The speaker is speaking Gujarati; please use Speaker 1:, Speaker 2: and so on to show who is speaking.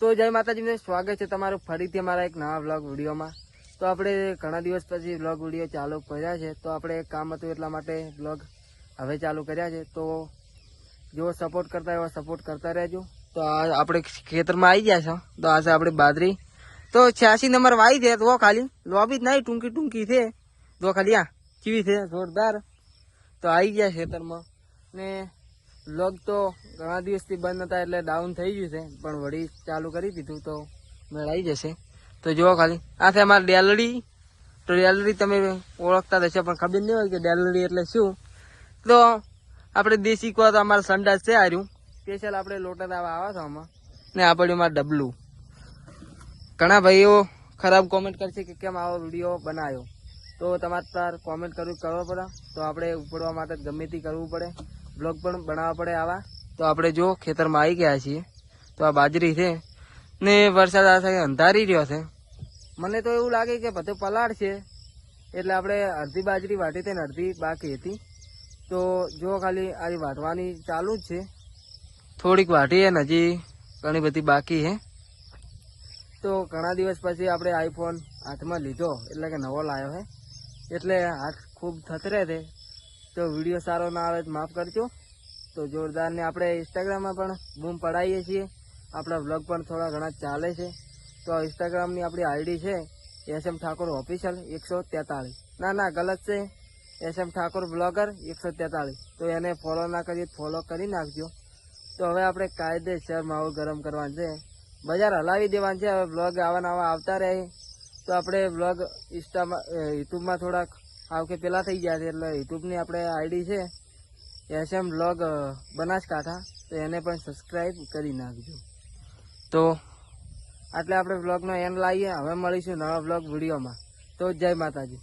Speaker 1: તો જય માતાજીને સ્વાગત છે તમારું ફરીથી અમારા એક નવા વ્લોગ વિડીયોમાં। તો આપણે ઘણા દિવસ પછી વ્લોગ વિડીયો ચાલુ કર્યા છે, તો આપણે એક કામ હતું એટલા માટે વ્લોગ હવે ચાલુ કર્યા છે। તો જો સપોર્ટ કરતા એવા સપોર્ટ કરતા રહેજો। તો આપણે ખેતરમાં આવી ગયા છે, તો આજે આપણે બાજરી તો 86 નંબર વાઈ છે, તો ખાલી લોબી જ નહીં ટૂંકી ટૂંકી છે, તો ખાલી આ ચીવી છે જોરદાર। તો આવી ગયા ખેતરમાં ને વ્લોગ તો ઘણા દિવસથી બંધ હતા એટલે ડાઉન થઈ ગયું છે, પણ વળી ચાલુ કરી દીધું તો મેળ આવી જશે। તો જુઓ ખાલી આ છે અમારી ડેલડી। તો ડેલડી તમે ઓળખતા હશો પણ ખબર નહીં હોય કે ડેલડી એટલે શું। તો આપણે દેશી કહો તો અમારા સંડાસ છે આર્યું સ્પેશિયલ આપણે લોટા દાવા આવા છો આમાં ને આ પડ્યું મારા ડબલું। ઘણા ભાઈઓ ખરાબ કોમેન્ટ કરશે કે કેમ આવો વિડીયો બનાવ્યો, તો તમારે તાર કોમેન્ટ કરવો પડે, તો આપણે ઉપડવા માટે ગમે તે કરવું પડે, બ્લોગ પણ બનાવવા પડે આવા। તો આપણે જો ખેતરમાં આવી ગયા છીએ, તો આ બાજરી છે ને વરસાદ આ થાય અંધારી રહ્યો છે, મને તો એવું લાગે કે બધું પલાળ છે એટલે આપણે અડધી બાજરી વાટી હતી ને અડધી બાકી હતી। તો જો ખાલી આ વાટવાની ચાલુ જ છે, થોડીક વાટી ને હજી ઘણી બધી બાકી છે। તો ઘણા દિવસ પછી આપણે આઈફોન હાથમાં લીધો એટલે કે નવો લાવ્યો છે, એટલે હાથ ખૂબ થતરે છે, તો વિડીયો સારો ના આવે તો માફ કરજો। તો જોરદાર ને આપણે ઇન્સ્ટાગ્રામમાં પણ બૂમ પડાવીએ છીએ, આપણા વ્લોગ પણ થોડા ઘણા ચાલે છે। તો ઇન્સ્ટાગ્રામની આપણી આઈડી છે SM ઠાકોર ઓફિશિયલ 143, ના ગલત છે, SM ઠાકોર બ્લોગર 143। તો એને ફોલો ના કરીએ ફોલો કરી નાખજો। તો હવે આપણે કાયદેસર માહોલ ગરમ કરવાનું છે, બજાર હલાવી દેવાનું છે। હવે વ્લોગ આવા નવા આવતા રહે, તો આપણે વ્લોગ યુટ્યુબમાં થોડાક આવકે પેલા થઈ ગયા છે, એટલે યુટ્યુબની આપણે આઈડી છે SM વ્લોગ બનાસકાંઠા, તો એને પણ સબસ્ક્રાઈબ કરી નાખજો। તો આટલે આપણે વ્લોગનો એન્ડ લાવીએ, હવે મળીશું નવા વ્લોગ વિડીયોમાં। તો જય માતાજી।